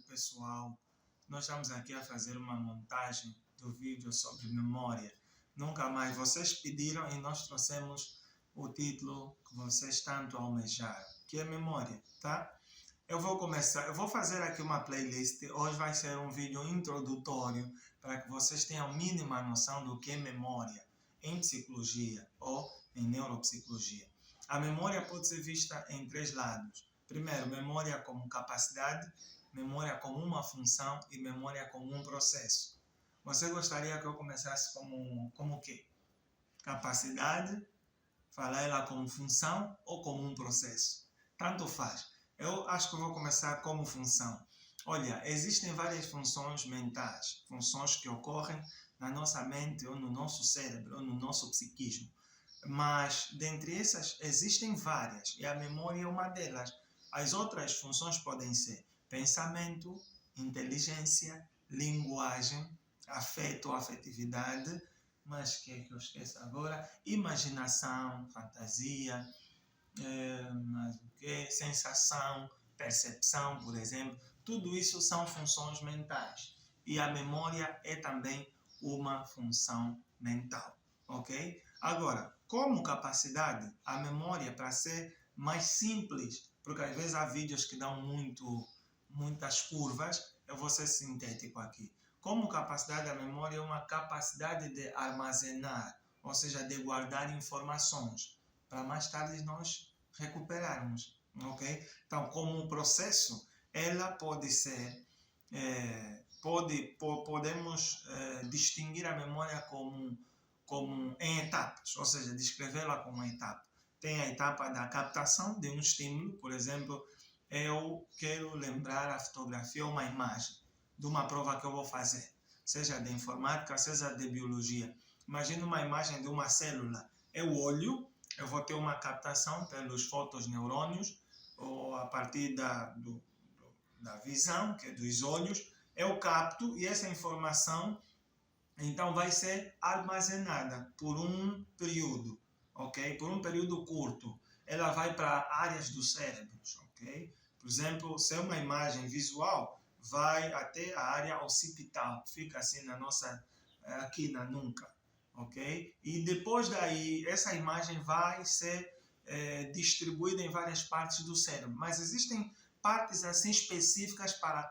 pessoal. Nós estamos aqui a fazer uma montagem do vídeo sobre memória. Nunca mais. Vocês pediram e nós trouxemos o título que vocês tanto almejaram, que é memória, tá? Eu vou fazer aqui uma playlist. Hoje vai ser um vídeo introdutório para que vocês tenham a mínima noção do que é memória em psicologia ou em neuropsicologia. A memória pode ser vista em três lados. Primeiro, memória como capacidade, memória como uma função e memória como um processo. Você gostaria que eu começasse como o quê? Capacidade, falar ela como função ou como um processo? Tanto faz. Eu acho que eu vou começar como função. Olha, existem várias funções mentais, funções que ocorrem na nossa mente ou no nosso cérebro ou no nosso psiquismo. Mas, dentre essas, existem várias e a memória é uma delas. As outras funções podem ser pensamento, inteligência, linguagem, afeto, afetividade, mas o que é que eu esqueço agora? Imaginação, fantasia, sensação, percepção, por exemplo. Tudo isso são funções mentais. E a memória é também uma função mental, ok? Agora, como capacidade, a memória, para ser mais simples, porque às vezes há vídeos que dão muitas curvas, eu vou ser sintético aqui. Como capacidade, a memória é uma capacidade de armazenar, ou seja, de guardar informações, para mais tarde nós recuperarmos, ok? Então, como um processo, ela pode ser, podemos distinguir a memória como em etapas, ou seja, descrevê-la como uma etapa. Tem a etapa da captação de um estímulo, por exemplo, eu quero lembrar a fotografia ou uma imagem de uma prova que eu vou fazer, seja de informática, seja de biologia. Imagina uma imagem de uma célula, eu olho, eu vou ter uma captação pelos fotoneurônios, ou a partir da visão, que é dos olhos, eu capto e essa informação então vai ser armazenada por um período, ok? Por um período curto. Ela vai para áreas do cérebro, ok? Por exemplo, se é uma imagem visual, vai até a área occipital, fica assim aqui na nuca, ok? E depois daí, essa imagem vai ser distribuída em várias partes do cérebro, mas existem partes assim específicas para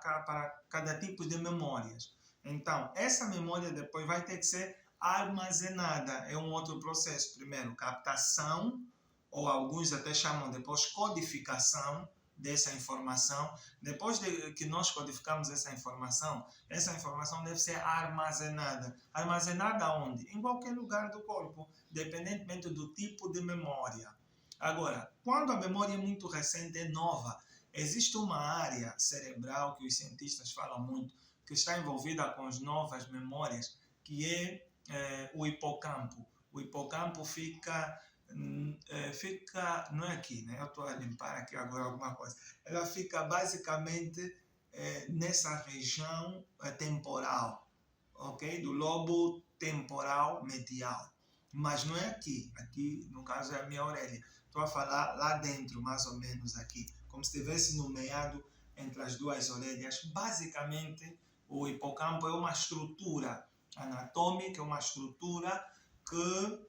cada tipo de memórias. Então, essa memória depois vai ter que ser armazenada. É um outro processo. Primeiro, captação, ou alguns até chamam depois codificação dessa informação. Depois de que nós codificamos essa informação deve ser armazenada. Armazenada onde? Em qualquer lugar do corpo, independentemente do tipo de memória. Agora, quando a memória é muito recente, é nova, existe uma área cerebral que os cientistas falam muito, que está envolvida com as novas memórias, que é o hipocampo. O hipocampo fica, não é aqui, né? Eu estou a limpar aqui agora alguma coisa. Ela fica basicamente nessa região temporal, ok? Do lobo temporal medial. Mas não é aqui. Aqui, no caso, é a minha orelha. Estou a falar lá dentro, mais ou menos aqui. Como se estivesse nomeado entre as duas orelhas. Basicamente, o hipocampo é uma estrutura anatômica, uma estrutura que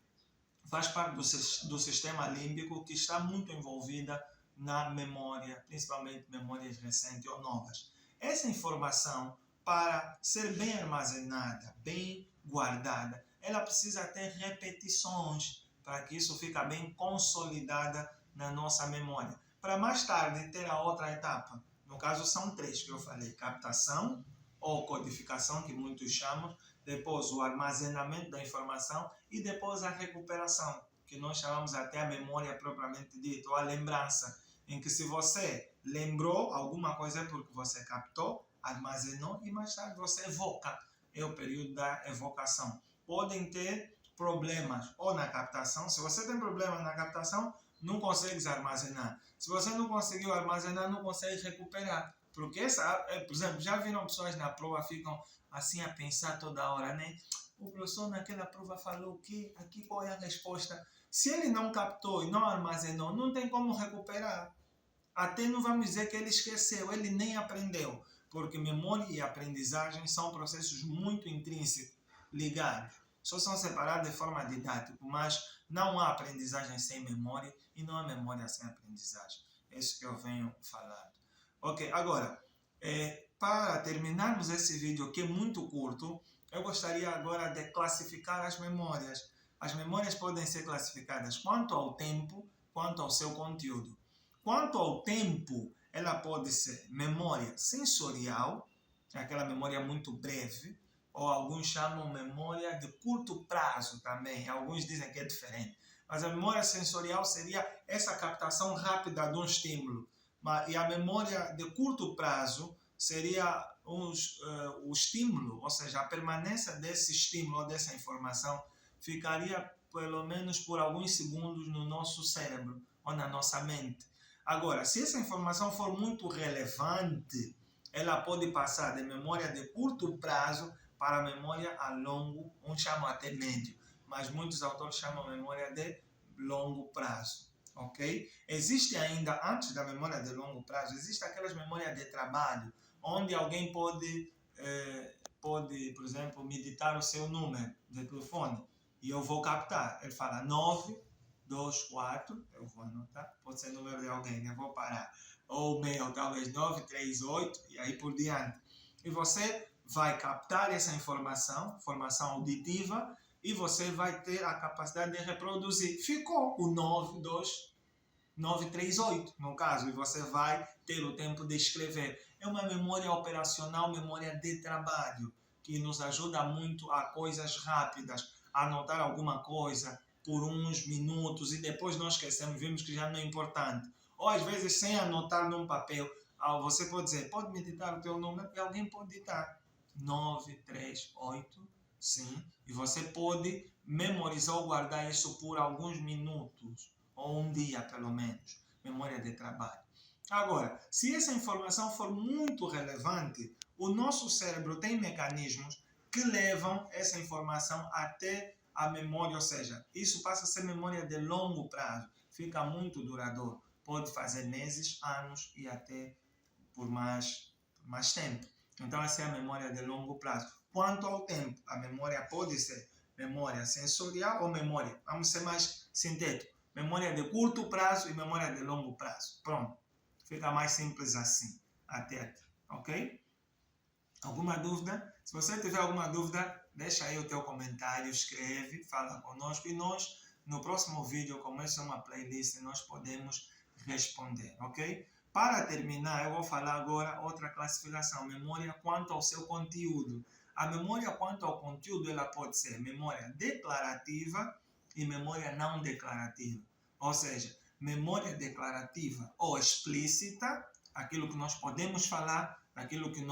faz parte do sistema límbico, que está muito envolvida na memória, principalmente memórias recentes ou novas. Essa informação, para ser bem armazenada, bem guardada, ela precisa ter repetições para que isso fique bem consolidada na nossa memória. Para mais tarde ter a outra etapa. No caso, são três que eu falei: captação, ou codificação, que muitos chamam, depois o armazenamento da informação e depois a recuperação, que nós chamamos até a memória propriamente dita, ou a lembrança, em que se você lembrou alguma coisa é porque você captou, armazenou e mais tarde você evoca. É o período da evocação. Podem ter problemas ou na captação. Se você tem problema na captação, não consegue armazenar. Se você não conseguiu armazenar, não consegue recuperar. Porque por exemplo, já viram pessoas na prova ficam assim a pensar toda hora, né? O professor naquela prova falou que aqui qual é a resposta? Se ele não captou e não armazenou, não tem como recuperar. Até não vamos dizer que ele esqueceu, ele nem aprendeu. porque memória e aprendizagem são processos muito intrínsecos, ligados. Só são separados de forma didática, mas não há aprendizagem sem memória e não há memória sem aprendizagem. É isso que eu venho falando. Ok, agora, para terminarmos esse vídeo que é muito curto, eu gostaria agora de classificar as memórias. As memórias podem ser classificadas quanto ao tempo, quanto ao seu conteúdo. Quanto ao tempo, ela pode ser memória sensorial, aquela memória muito breve, ou alguns chamam memória de curto prazo também. Alguns dizem que é diferente. Mas a memória sensorial seria essa captação rápida de um estímulo. E a memória de curto prazo seria o estímulo, ou seja, a permanência desse estímulo, dessa informação, ficaria pelo menos por alguns segundos no nosso cérebro ou na nossa mente. Agora, se essa informação for muito relevante, ela pode passar de memória de curto prazo para memória a longo, uns chamam até médio, mas muitos autores chamam memória de longo prazo. Ok? Existe ainda, antes da memória de longo prazo, existe aquelas memórias de trabalho, onde alguém pode, por exemplo, me ditar o seu número de telefone e eu vou captar. Ele fala 924, eu vou anotar, pode ser o número de alguém, eu vou parar. Ou meu, talvez 938 e aí por diante. E você vai captar essa informação auditiva, e você vai ter a capacidade de reproduzir. Ficou o 938, no caso, e você vai ter o tempo de escrever. É uma memória operacional, memória de trabalho, que nos ajuda muito a coisas rápidas, a anotar alguma coisa por uns minutos e depois nós esquecemos, vimos que já não é importante. Ou às vezes sem anotar num papel, você pode dizer, pode me ditar o teu número, e alguém pode ditar 938, sim, e você pode memorizar ou guardar isso por alguns minutos, ou um dia pelo menos, memória de trabalho. Agora, se essa informação for muito relevante, o nosso cérebro tem mecanismos que levam essa informação até a memória, ou seja, isso passa a ser memória de longo prazo, fica muito duradouro, pode fazer meses, anos e até por mais tempo. Então, essa é a memória de longo prazo. Quanto ao tempo, a memória pode ser memória sensorial ou memória, vamos ser mais sintético, memória de curto prazo e memória de longo prazo. Pronto, fica mais simples assim, até aqui, ok? Alguma dúvida? Se você tiver alguma dúvida, deixa aí o teu comentário, escreve, fala conosco e nós, no próximo vídeo, como essa é uma playlist, nós podemos responder, ok? Para terminar, eu vou falar agora outra classificação, memória quanto ao seu conteúdo. A memória quanto ao conteúdo, ela pode ser memória declarativa e memória não declarativa. Ou seja, memória declarativa ou explícita, aquilo que nós podemos falar, aquilo que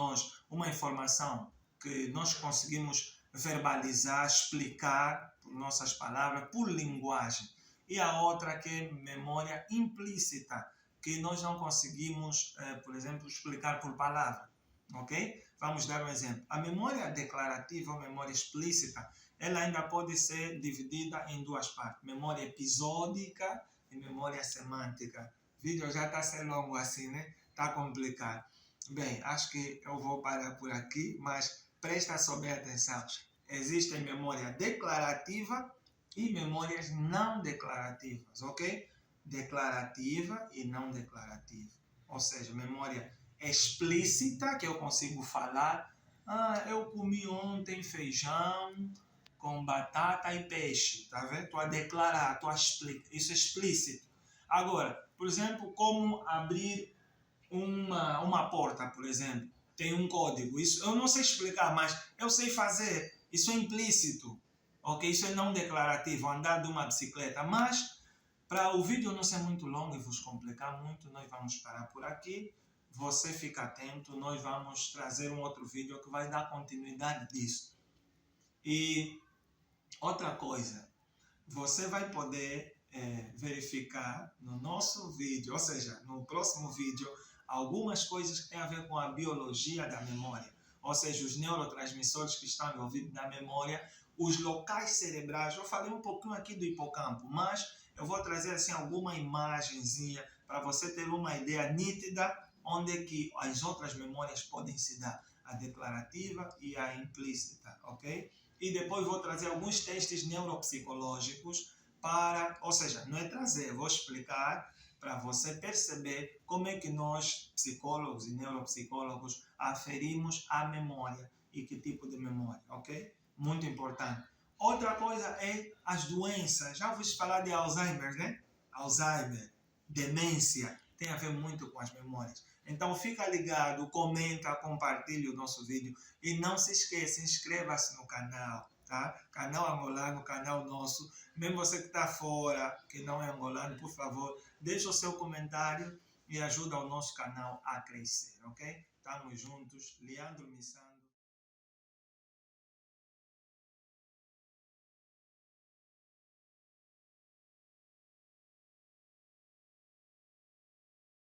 uma informação que nós conseguimos verbalizar, explicar por nossas palavras, por linguagem. E a outra que é memória implícita, que nós não conseguimos, por exemplo, explicar por palavra, ok? Vamos dar um exemplo. A memória declarativa ou memória explícita, ela ainda pode ser dividida em duas partes, memória episódica e memória semântica. O vídeo já está sendo longo assim, né? Está complicado. Bem, acho que eu vou parar por aqui, mas presta só bem atenção. Existem memória declarativa e memórias não declarativas, ok? Declarativa e não declarativa. Ou seja, memória explícita, que eu consigo falar, eu comi ontem feijão com batata e peixe, tá vendo? Estou a declarar, estou a explicar, isso é explícito. Agora, por exemplo, como abrir uma porta, por exemplo, tem um código, isso eu não sei explicar, mas eu sei fazer, isso é implícito, ok? Isso é não declarativo, andar de uma bicicleta, mas para o vídeo não ser muito longo e vos complicar muito, nós vamos parar por aqui. Você fica atento, nós vamos trazer um outro vídeo que vai dar continuidade disso. E outra coisa, você vai poder verificar no nosso vídeo, ou seja, no próximo vídeo, algumas coisas que têm a ver com a biologia da memória. Ou seja, os neurotransmissores que estão envolvidos na memória, os locais cerebrais. Eu falei um pouquinho aqui do hipocampo, mas eu vou trazer assim alguma imagenzinha para você ter uma ideia nítida onde é que as outras memórias podem se dar, a declarativa e a implícita, ok? E depois vou trazer alguns testes neuropsicológicos ou seja, não é trazer, vou explicar para você perceber como é que nós, psicólogos e neuropsicólogos, aferimos a memória e que tipo de memória, ok? Muito importante. Outra coisa é as doenças. Já ouviu falar de Alzheimer, né? Alzheimer, demência, tem a ver muito com as memórias. Então fica ligado, comenta, compartilhe o nosso vídeo e não se esqueça, inscreva-se no canal, tá? Canal angolano, canal nosso. Mesmo você que está fora, que não é angolano, por favor, deixa o seu comentário e ajuda o nosso canal a crescer, ok? Estamos juntos. Leandro Missano.